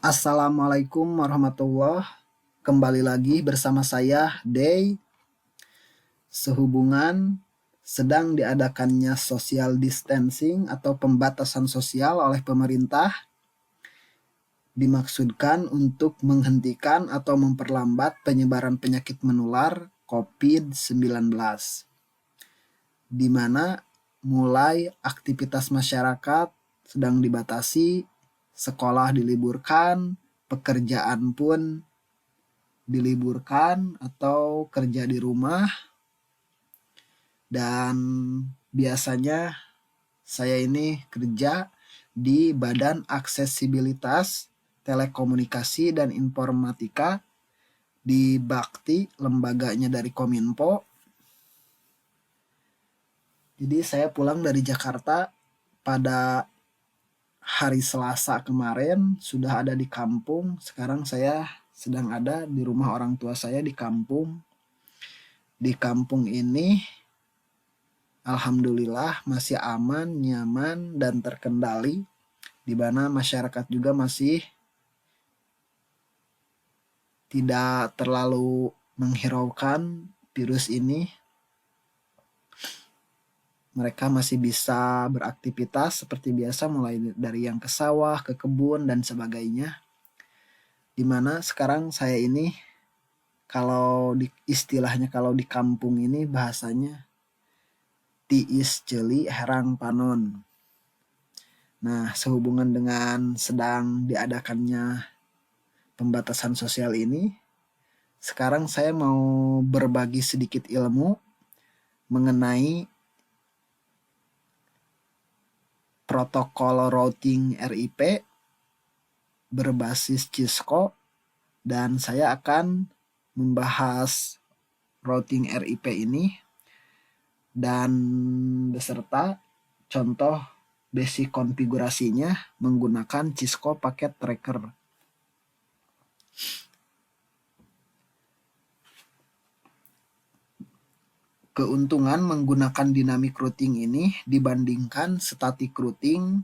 Assalamualaikum warahmatullah. Kembali lagi bersama saya, Day. Sehubungan sedang diadakannya social distancing atau pembatasan sosial oleh pemerintah, dimaksudkan untuk menghentikan atau memperlambat penyebaran penyakit menular COVID-19, di mana mulai aktivitas masyarakat sedang dibatasi, sekolah diliburkan, pekerjaan pun diliburkan atau kerja di rumah. Dan biasanya saya ini kerja di Badan Aksesibilitas Telekomunikasi dan Informatika di Bakti, lembaganya dari Kominfo. Jadi saya pulang dari Jakarta pada hari Selasa kemarin, sudah ada di kampung. Sekarang saya sedang ada di rumah orang tua saya di kampung. Di kampung ini alhamdulillah masih aman, nyaman, dan terkendali, di mana masyarakat juga masih tidak terlalu menghiraukan virus ini. Mereka masih bisa beraktivitas seperti biasa, mulai dari yang ke sawah, ke kebun, dan sebagainya. Dimana sekarang saya ini, kalau istilahnya kalau di kampung ini bahasanya tiis celi herang panon. Nah, sehubungan dengan sedang diadakannya pembatasan sosial ini, sekarang saya mau berbagi sedikit ilmu mengenai protokol routing RIP berbasis Cisco, dan saya akan membahas routing RIP ini dan beserta contoh basic konfigurasinya menggunakan Cisco Packet Tracker. Keuntungan menggunakan dynamic routing ini dibandingkan static routing: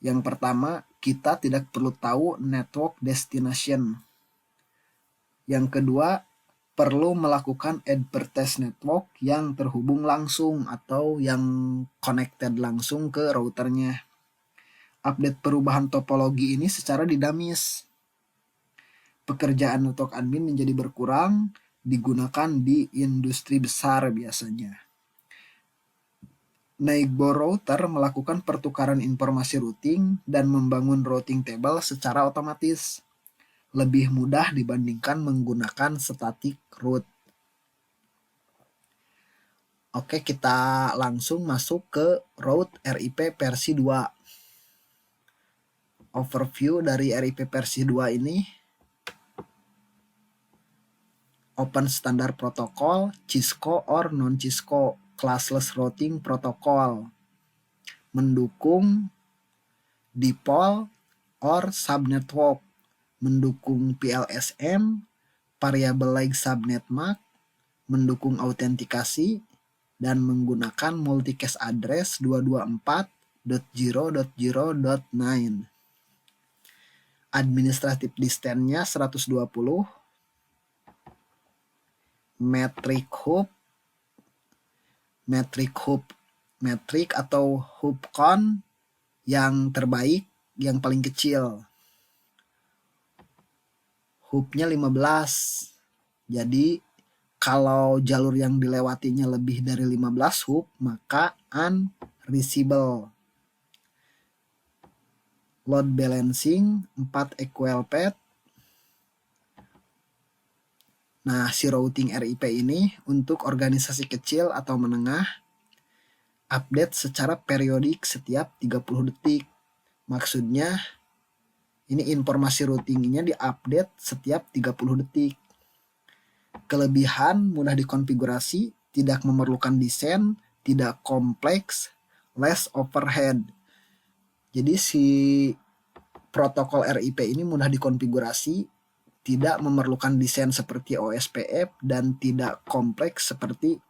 yang pertama, kita tidak perlu tahu network destination. Yang kedua, perlu melakukan advertise network yang terhubung langsung atau yang connected langsung ke routernya. Update perubahan topologi ini secara dinamis. Pekerjaan network admin menjadi berkurang, digunakan di industri besar biasanya. Neighbor router melakukan pertukaran informasi routing dan membangun routing table secara otomatis. Lebih mudah dibandingkan menggunakan static route. Oke, kita langsung masuk ke route RIP versi 2. Overview dari RIP versi 2 ini: Open Standard Protocol, Cisco or non-Cisco, Classless Routing Protocol, mendukung dipole or subnetwork, mendukung PLSM, variable like subnet MAC, mendukung autentikasi, dan menggunakan multicast address 224.0.0.9. Administrative distance-nya 120. Metric atau hop count yang terbaik, yang paling kecil. Hopnya 15. Jadi kalau jalur yang dilewatinya lebih dari 15 hop, maka unreachable. Load balancing 4 equal path. Nah, si routing RIP ini untuk organisasi kecil atau menengah, update secara periodik setiap 30 detik. Maksudnya, ini informasi routingnya diupdate setiap 30 detik. Kelebihan mudah dikonfigurasi, tidak memerlukan desain, tidak kompleks, less overhead. Jadi si protokol RIP ini mudah dikonfigurasi, tidak memerlukan desain seperti OSPF, dan tidak kompleks seperti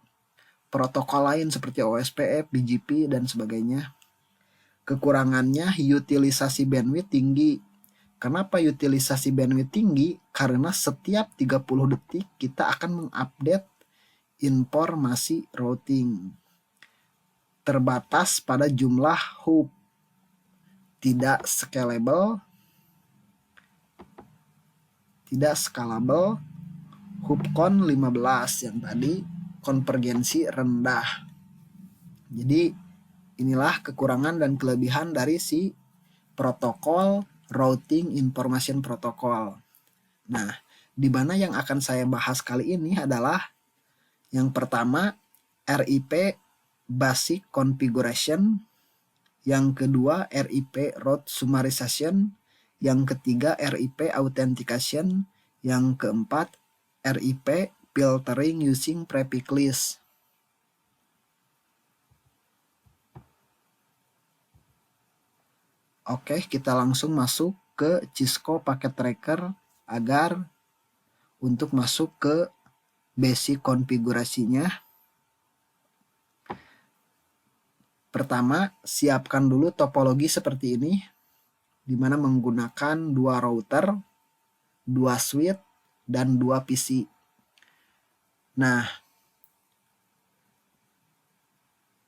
protokol lain seperti OSPF, BGP, dan sebagainya. Kekurangannya utilisasi bandwidth tinggi, Kenapa utilisasi bandwidth tinggi? Karena setiap 30 detik kita akan mengupdate informasi routing. Terbatas pada jumlah hub. Tidak scalable, hubcon 15 yang tadi konvergensi rendah. Jadi inilah kekurangan dan kelebihan dari si protokol routing information protocol. Nah, di mana yang akan saya bahas kali ini adalah yang pertama RIP basic configuration, yang kedua RIP route summarization, yang ketiga RIP authentication, yang keempat RIP filtering using prefix list. Oke, kita langsung masuk ke Cisco Packet Tracker agar untuk masuk ke basic konfigurasinya. Pertama, siapkan dulu topologi seperti ini, di mana menggunakan 2 router, 2 switch, dan 2 PC. Nah,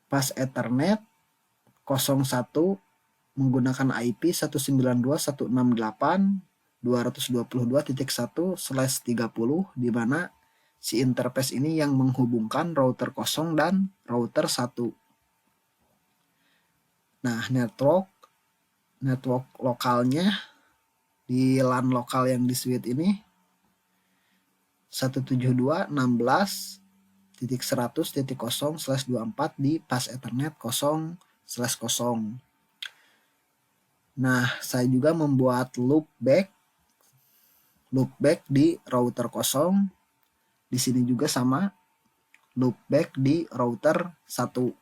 pas Ethernet 01 menggunakan IP 192.168.222.1/30, di mana si interface ini yang menghubungkan router 0 dan router 1. Nah, network lokalnya di LAN lokal yang di switch ini 172.16.100.0/24 di pas Ethernet 0/0. Nah, saya juga membuat loopback di router 0. Di sini juga sama, loopback di router 1.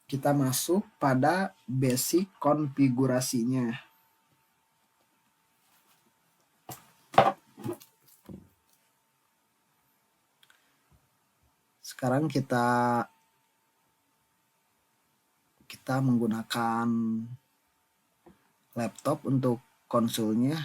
Kita masuk pada basic konfigurasinya. Sekarang kita menggunakan laptop untuk konsolnya.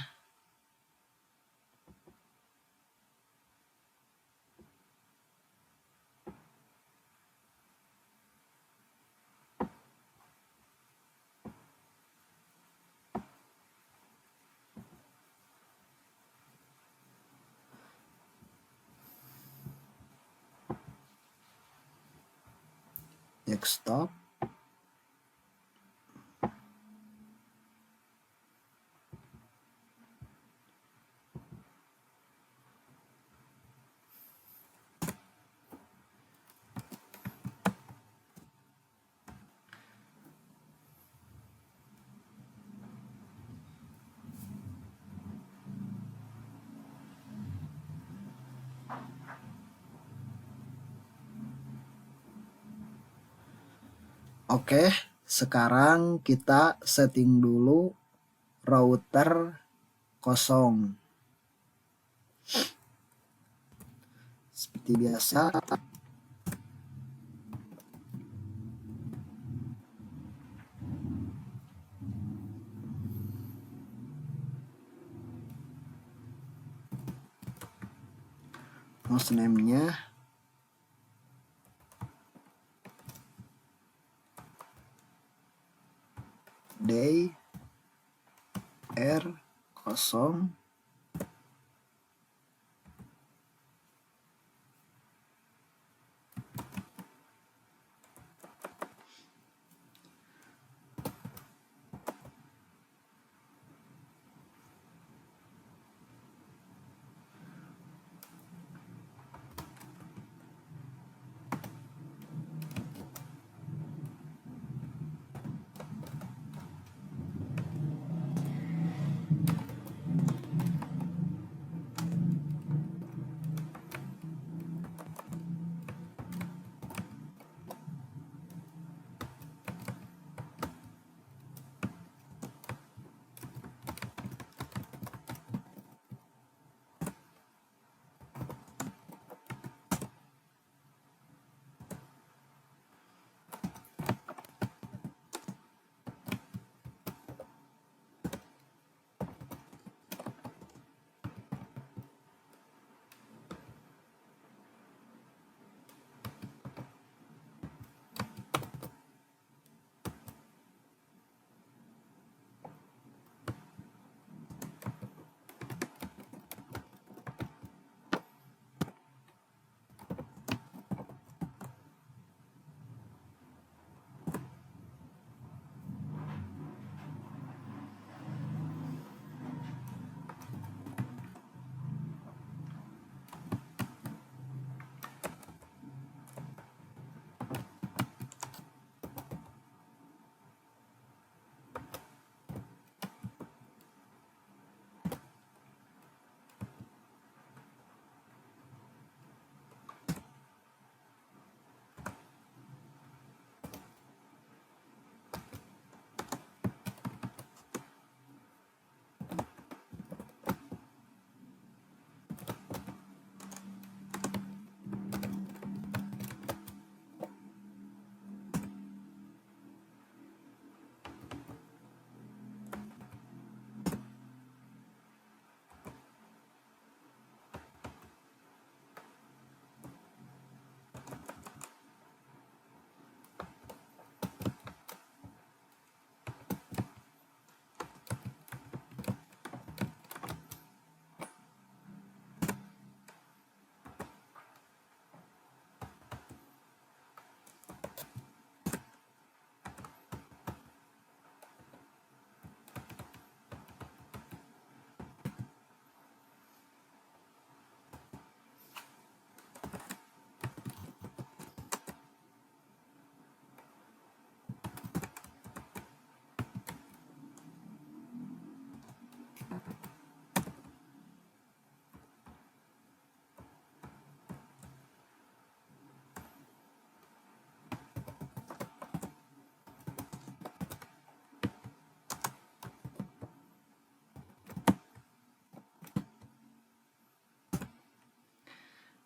Desktop. Oke, sekarang kita setting dulu router 0. Seperti biasa, hostname-nya day R0.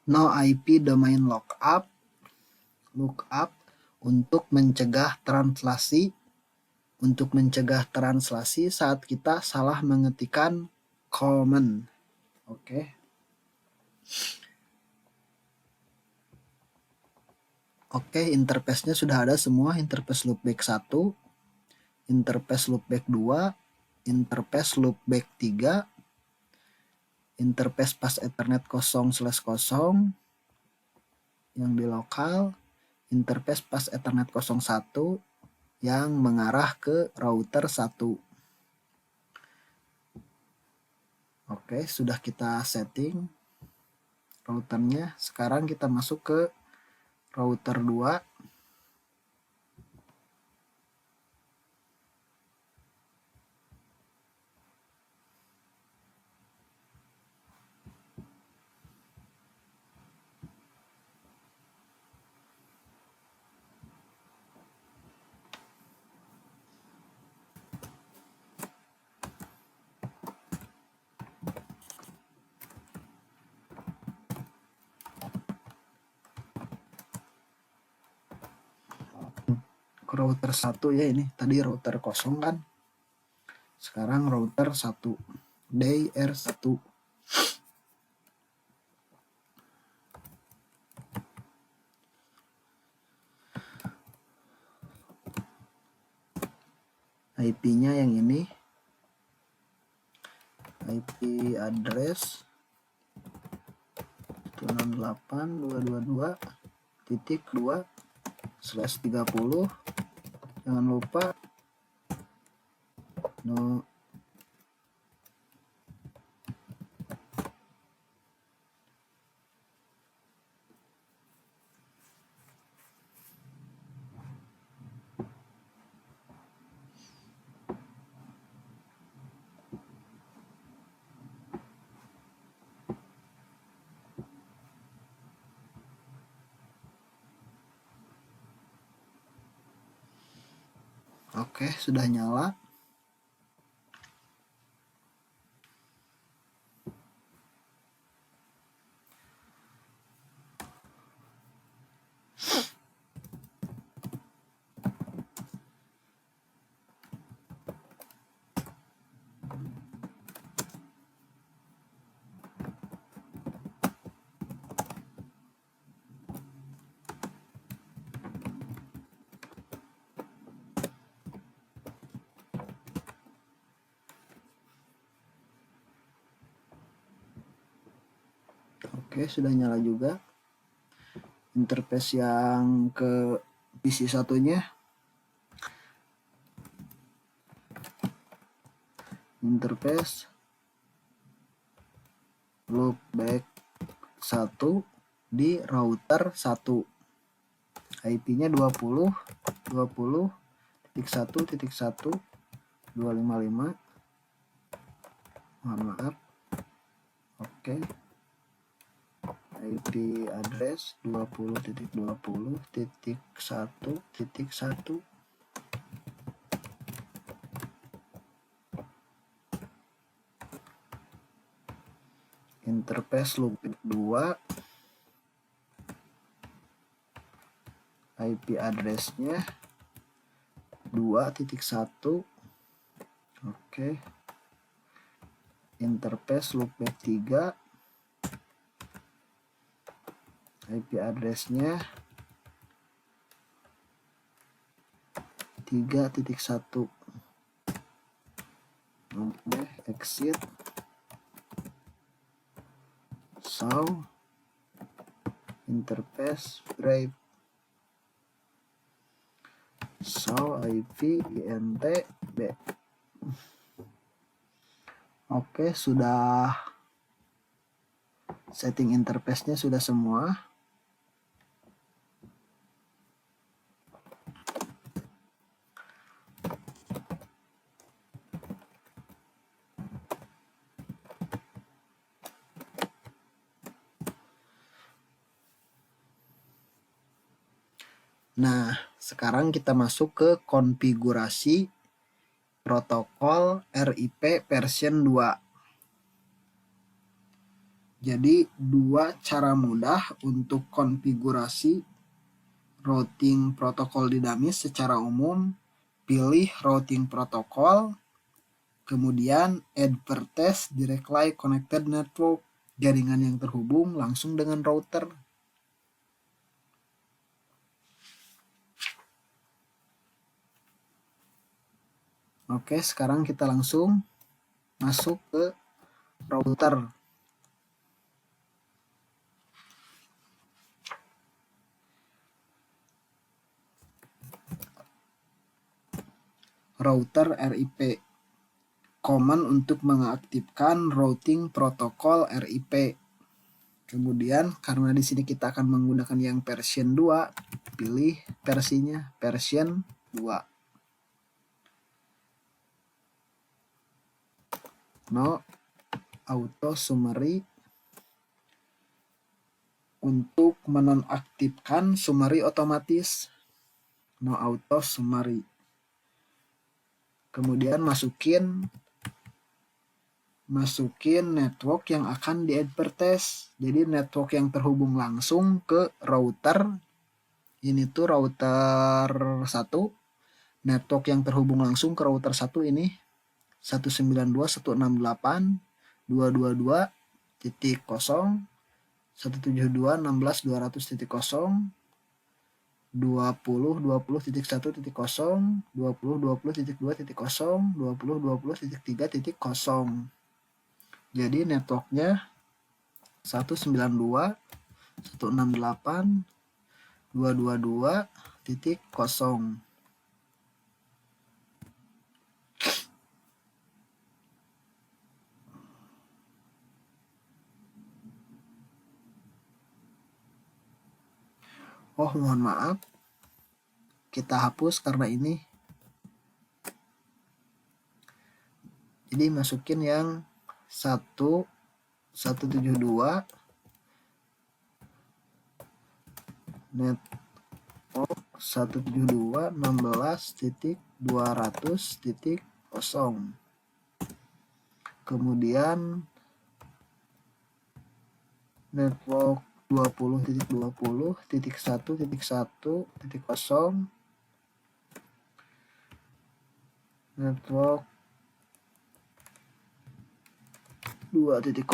no IP domain lookup untuk mencegah translasi saat kita salah mengetikkan command. Oke, interface-nya sudah ada semua, interface loopback 1, interface loopback 2, interface loopback 3, interface pas Ethernet 0/0 yang di lokal, interface pas Ethernet 01 yang mengarah ke router 1. Oke, sudah kita setting routernya. Sekarang kita masuk ke router 2. Ke router 1 ya, ini tadi router 0 kan. Sekarang router 1, DR1. IP-nya yang ini. IP address 168.222.2/30. Jangan lupa no. Oke, sudah nyala. Oke, sudah nyala juga. Interface yang ke PC satunya. Interface loopback 1 di router 1. IP-nya 20.1.1.255. Mohon maaf. Oke. IP address 20.20.1.1. Interface loopback 2. IP address-nya 2.1. Oke. Interface loopback 3. IP address-nya 3.1. Oke, exit. Show interface brave. Show IP INT B. Oke, sudah setting interface-nya sudah semua. Nah, sekarang kita masuk ke konfigurasi protokol RIP version 2. Jadi dua cara mudah untuk konfigurasi routing protokol dinamis secara umum. Pilih routing protokol, kemudian advertise directly connected network, jaringan yang terhubung langsung dengan router. Oke, sekarang kita langsung masuk ke router. Router RIP. Command untuk mengaktifkan routing protokol RIP. Kemudian karena di sini kita akan menggunakan yang version 2, pilih versinya version 2. No auto summary. Untuk menonaktifkan summary otomatis, no auto summary. Kemudian masukin network yang akan di-advertise. Jadi network yang terhubung langsung ke router. Ini tuh router 1. Network yang terhubung langsung ke router 1 ini 192.168.222.0, 172.16.200.0, 20.20.1.0, 20.20.2.0, 20.20.3.0. Jadi networknya 192.168.222.0. Oh, mohon maaf. Kita hapus karena ini. Jadi masukin yang 172 network 172.16.200.0. Kemudian network 20.20.1.1.0, network 2.0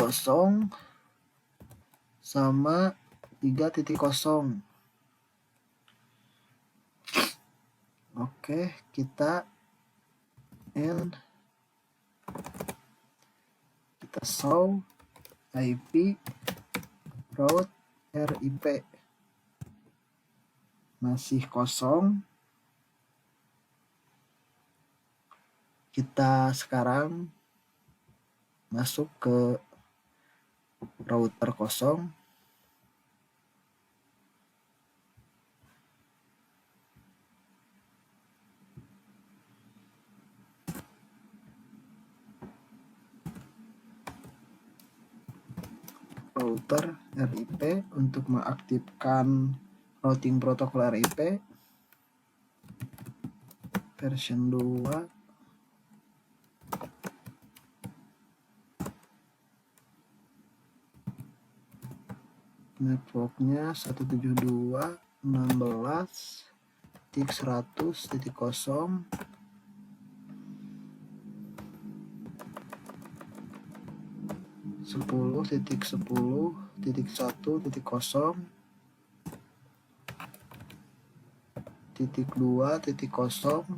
sama 3.0. Oke, kita show IP route RIP masih kosong. Kita sekarang masuk ke router kosong. Router RIP untuk mengaktifkan routing protokol RIP version 2. Networknya 172.16.100.0, 10.10.1.0, 2.0,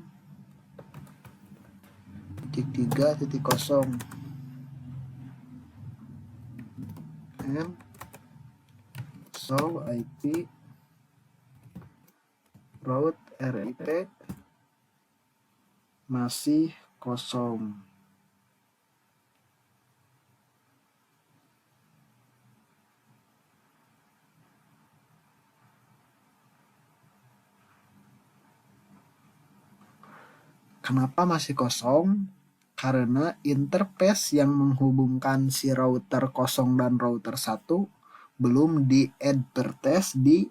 3.0, and show IP route RIP masih kosong. Kenapa masih kosong? Karena interface yang menghubungkan si router kosong dan router 1 belum di-advertise di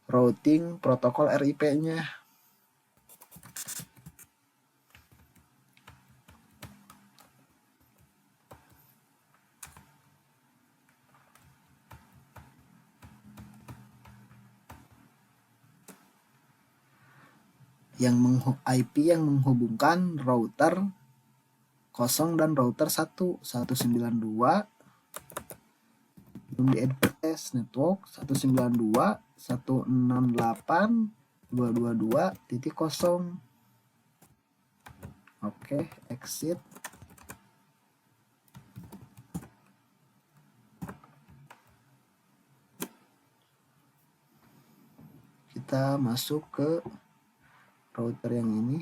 routing protokol RIP-nya. IP yang menghubungkan router 0 dan router 1, 192 belum di advertise network 192.168.222.0. Oke, exit. Kita masuk ke router yang ini.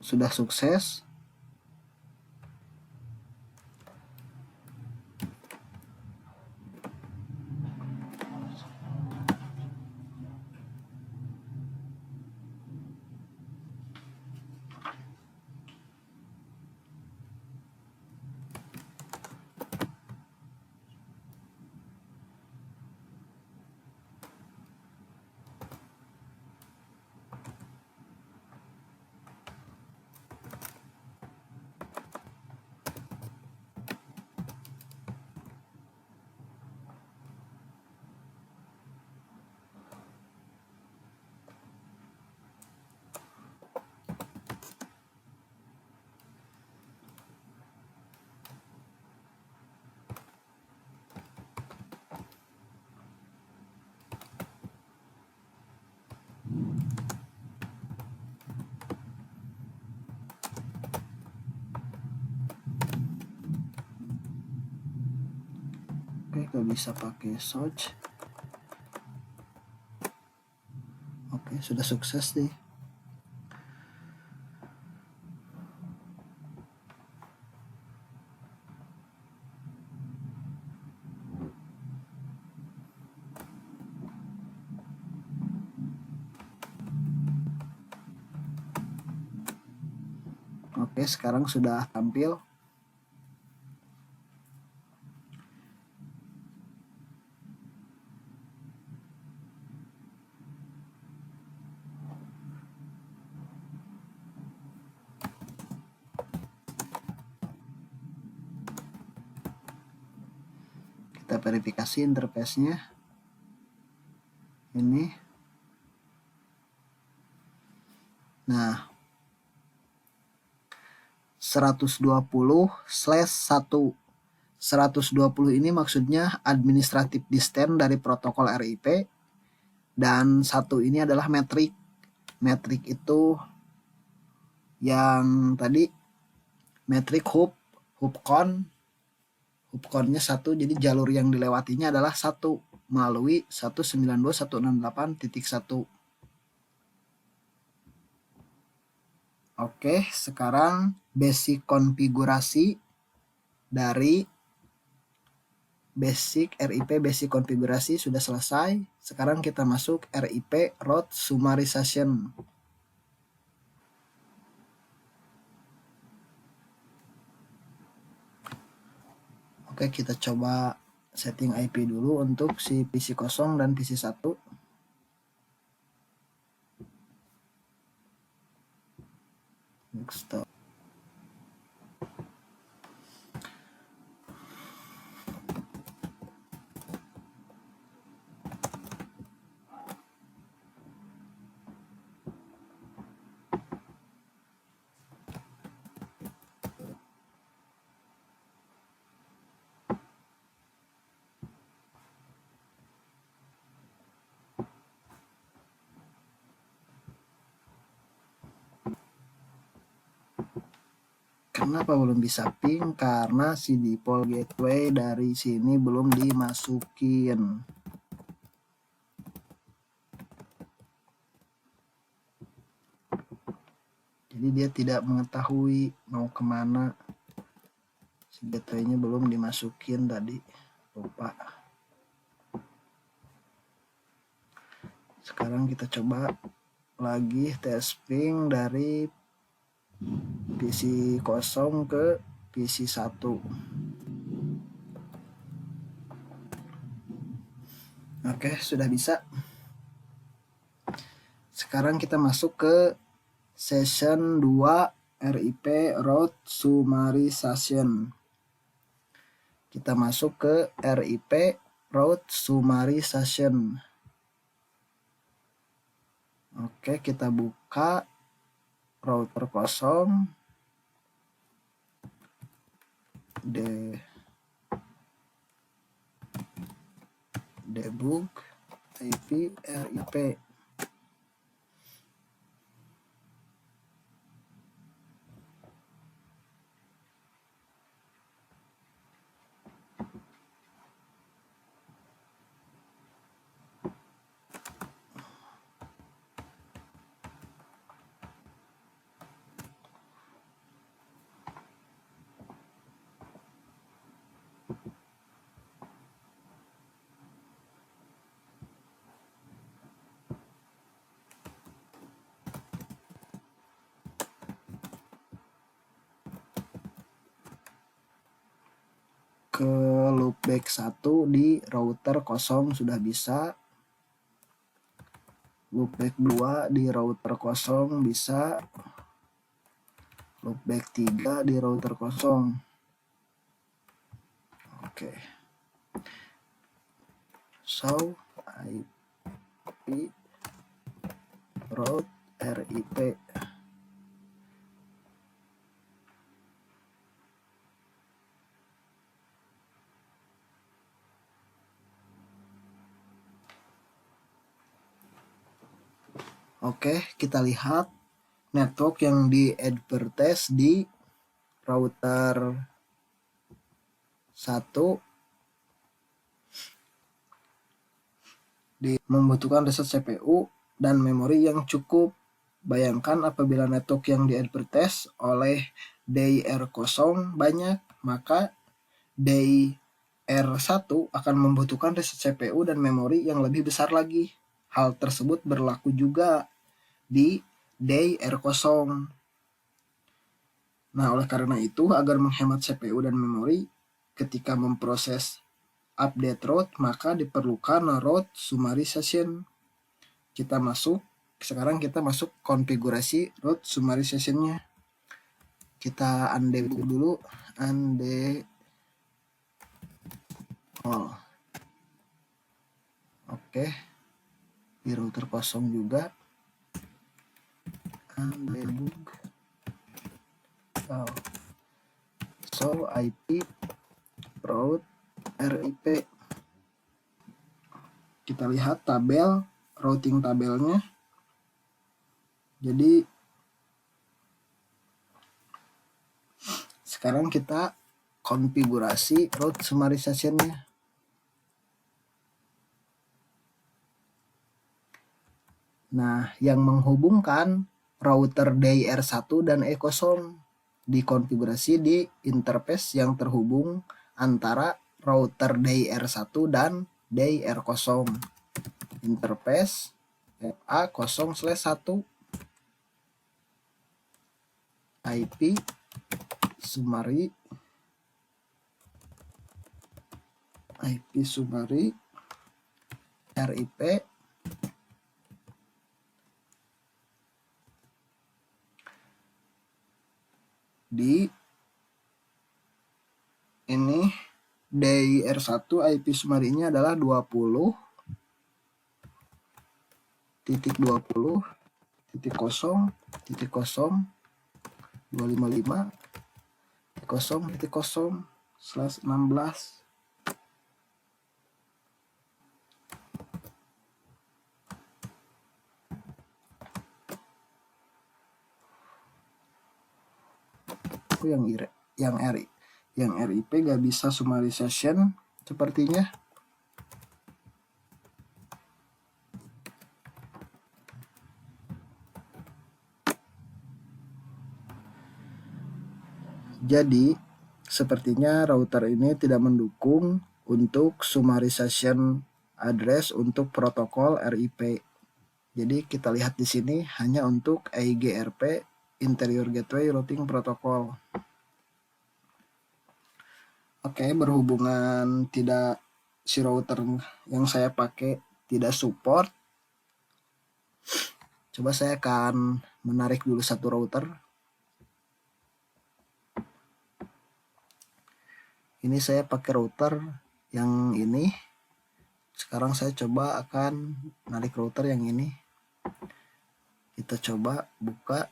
Sudah sukses. Oke, gak bisa pakai search. Oke, sudah sukses deh. Oke, sekarang sudah tampil. Kita verifikasi interface-nya. Ini. Nah, 120/1. 120 ini maksudnya administrative distance dari protokol RIP, dan 1 ini adalah metrik. Metrik itu yang tadi metrik hubcon. Hubconnya 1, jadi jalur yang dilewatinya adalah 1 melalui 192.168.1. Oke, sekarang basic konfigurasi dari basic RIP basic konfigurasi sudah selesai. Sekarang kita masuk RIP route summarization. Oke, kita coba setting IP dulu untuk si PC 0 dan PC 1. Next. Kenapa belum bisa ping? Karena si default gateway dari sini belum dimasukin. dia tidak mengetahui mau kemana. Si gateway-nya belum dimasukin tadi, lupa. Sekarang kita coba lagi testing dari PC kosong ke PC 1. Oke, sudah bisa. Sekarang kita masuk ke session 2 RIP Route Summarization. Kita masuk ke RIP Route Summarization. Oke, kita buka router kosong. Debug IP RIP. Ke loopback 1 di router kosong sudah bisa. Loopback 2 di router kosong bisa. Loopback 3 di router kosong. Oke. So IP route RIP. Oke, kita lihat network yang di advertise di router 1 membutuhkan reset CPU dan memori yang cukup. Bayangkan apabila network yang di advertise oleh DR0 banyak, maka DR1 akan membutuhkan reset CPU dan memori yang lebih besar lagi. Hal tersebut berlaku juga di DR0. Nah, oleh karena itu, agar menghemat CPU dan memori ketika memproses update route, maka diperlukan route summarization. Sekarang kita masuk konfigurasi route summarization-nya. Kita undebug dulu, Oke, di router kosong juga undebug. So IP route RIP. Kita lihat tabel, routing tabelnya. Jadi sekarang kita konfigurasi route summarization-nya. Nah, yang menghubungkan router DR1 dan E0 dikonfigurasi di interface yang terhubung antara router DR1 dan DR0. Interface FA0/1 IP summary RIP di ini DR1 IP summary-nya adalah 20.0.0.255.0.0/16. Yang RIP gak bisa summarization sepertinya. Jadi sepertinya router ini tidak mendukung untuk summarization address untuk protokol RIP. Jadi kita lihat di sini hanya untuk IGRP, Interior Gateway Routing Protocol. Oke, berhubungan si router yang saya pakai tidak support, coba saya akan menarik dulu satu router. Ini saya pakai router yang ini. Sekarang saya coba akan menarik router yang ini. Kita coba buka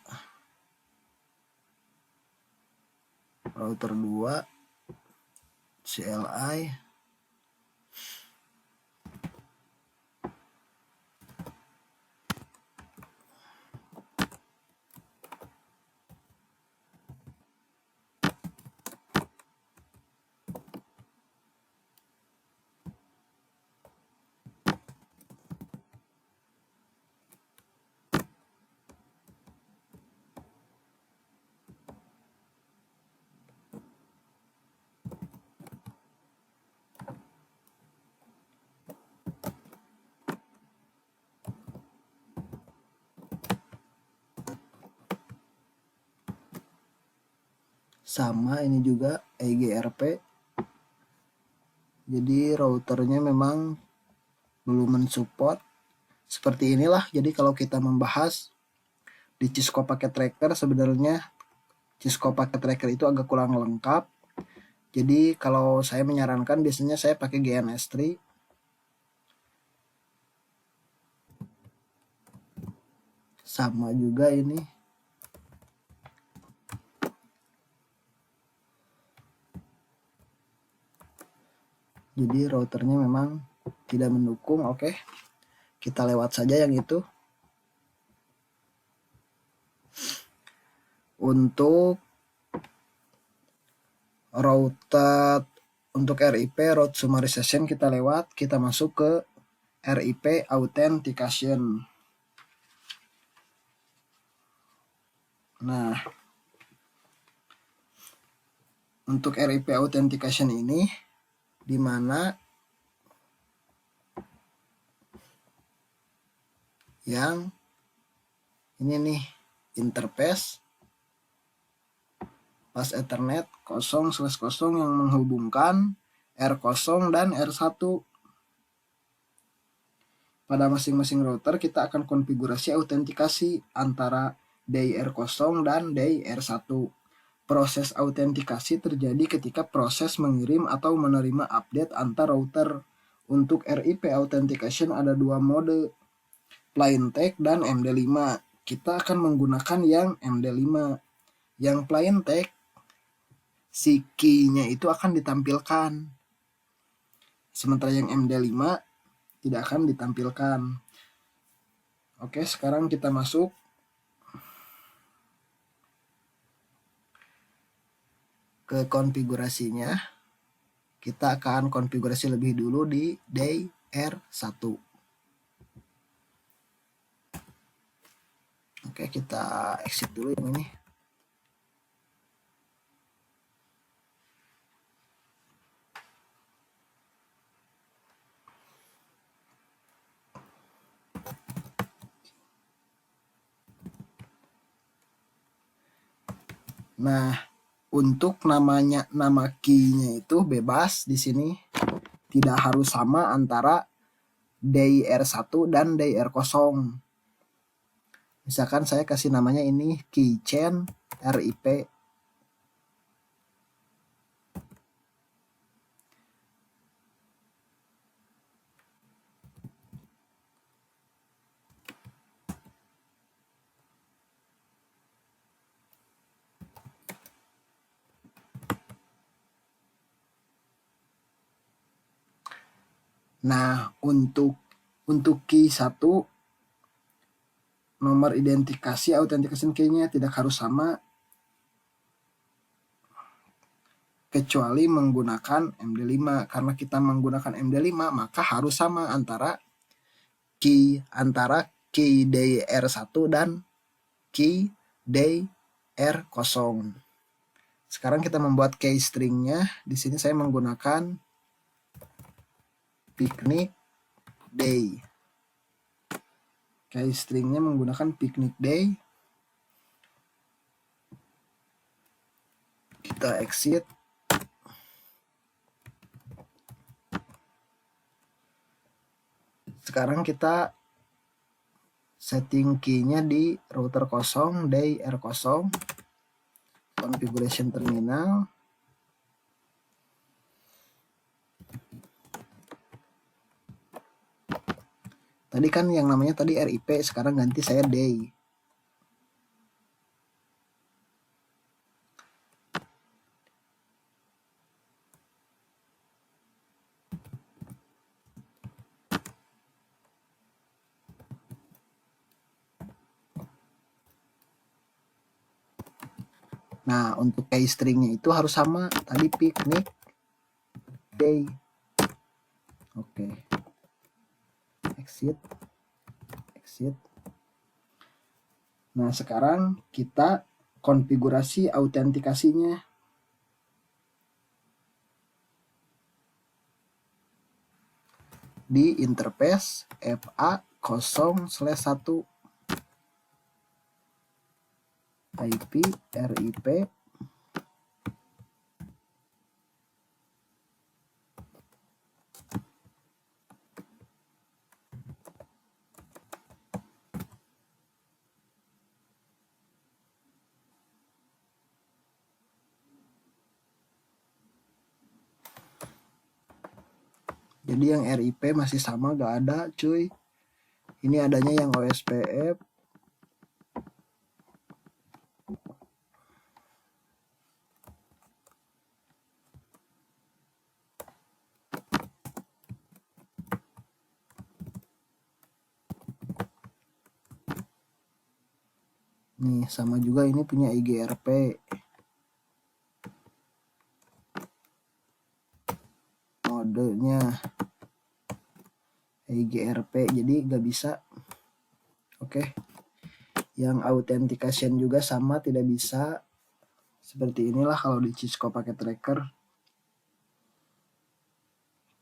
router 2 CLI. Sama ini juga IGRP. Jadi routernya memang belum mensupport. Seperti inilah. Jadi kalau kita membahas di Cisco Packet Tracker, sebenarnya Cisco Packet Tracker itu agak kurang lengkap. Jadi kalau saya menyarankan biasanya saya pakai GNS3. Sama juga ini. Jadi routernya memang tidak mendukung. Oke, kita lewat saja yang itu. Untuk router untuk RIP route summarization kita lewat, kita masuk ke RIP authentication. Nah, untuk RIP authentication ini di mana yang ini nih interface pas Ethernet 0/0 yang menghubungkan R0 dan R1. Pada masing-masing router kita akan konfigurasi autentikasi antara DIR0 dan DIR1. Proses autentikasi terjadi ketika proses mengirim atau menerima update antar router. Untuk RIP authentication ada dua mode, plain text dan MD5. Kita akan menggunakan yang MD5. Yang plain text, si key-nya itu akan ditampilkan. Sementara yang MD5 tidak akan ditampilkan. Oke, sekarang kita masuk ke konfigurasinya. Kita akan konfigurasi lebih dulu di DIR1. Oke, kita exit dulu yang ini. Nah, untuk nama key-nya itu bebas di sini. Tidak harus sama antara DIR1 dan DIR0. Misalkan saya kasih namanya ini keychain RIP. Nah, untuk key 1 nomor identifikasi authentication key-nya tidak harus sama kecuali menggunakan MD5. Karena kita menggunakan MD5 maka harus sama antara key DIR1 dan key DIR0. Sekarang kita membuat key stringnya. Di sini saya menggunakan picnic day. Key stringnya menggunakan picnic day. Kita exit. Sekarang kita setting key-nya di router kosong, day R0, configuration terminal. Tadi kan yang namanya tadi RIP, sekarang ganti saya day. Nah, untuk key stringnya itu harus sama tadi picnic day. Oke. Exit. Nah, sekarang kita konfigurasi autentikasinya. Di interface FA0/1 IP RIP jadi yang RIP masih sama, gak ada cuy. Ini adanya yang OSPF. Nih sama juga ini punya IGRP. Modenya IGRP, jadi gak bisa. Oke. Yang authentication juga sama, tidak bisa. Seperti inilah kalau di Cisco Packet Tracker.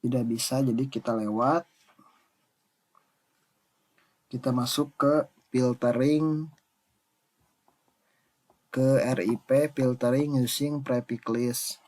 Tidak bisa, jadi kita lewat. Kita masuk ke filtering, ke RIP filtering using prefix list.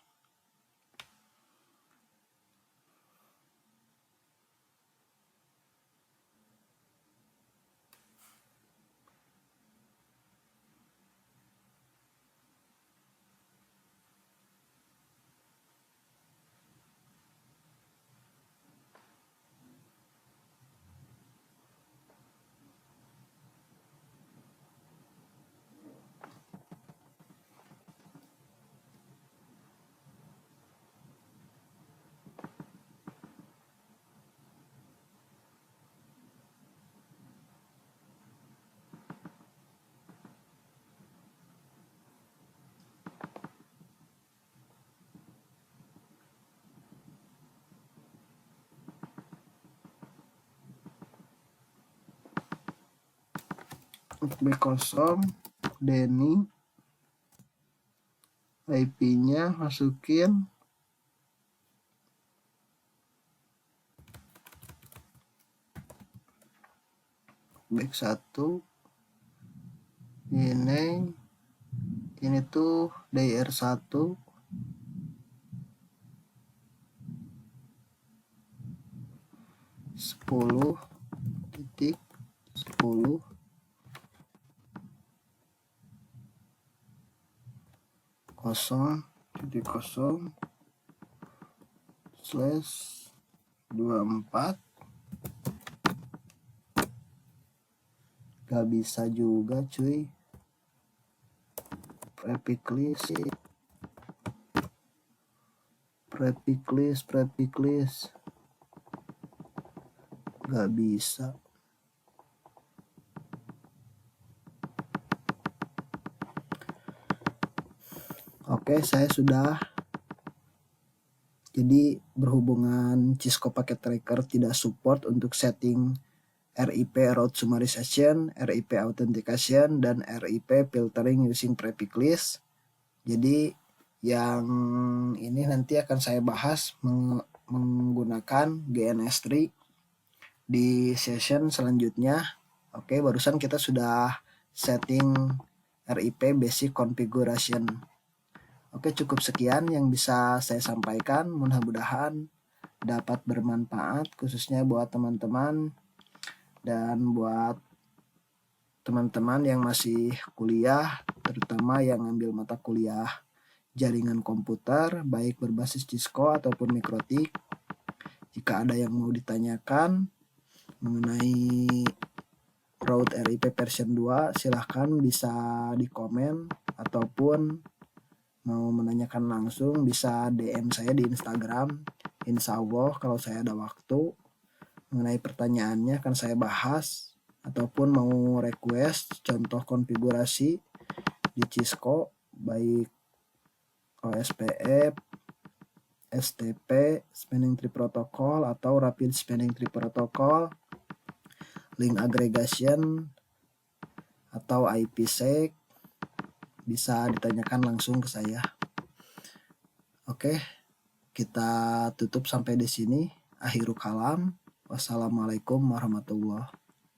B0 Denny, IP-nya masukin back 1. Ini tuh DR1. Sepuluh titik 10 0.0/24. Gak bisa juga cuy. Prefix list gak bisa. Oke, saya sudah. Jadi berhubungan Cisco Packet Tracker tidak support untuk setting RIP route summarization, RIP authentication, dan RIP filtering using prefix list. Jadi Yang ini nanti akan saya bahas menggunakan GNS3 di session selanjutnya. Oke, barusan kita sudah setting RIP Basic Configuration. Oke, cukup sekian yang bisa saya sampaikan. Mudah-mudahan dapat bermanfaat khususnya buat teman-teman dan buat teman-teman yang masih kuliah, terutama yang ambil mata kuliah jaringan komputer baik berbasis Cisco ataupun Mikrotik. Jika ada yang mau ditanyakan mengenai Road RIP version 2, silahkan bisa di komen ataupun mau menanyakan langsung bisa DM saya di Instagram. Insya Allah kalau saya ada waktu mengenai pertanyaannya akan saya bahas, ataupun mau request contoh konfigurasi di Cisco baik OSPF, STP, Spanning Tree Protocol atau Rapid Spanning Tree Protocol, link aggregation atau IPsec, bisa ditanyakan langsung ke saya. Oke, kita tutup sampai di sini. Akhirul kalam. Wassalamualaikum warahmatullahi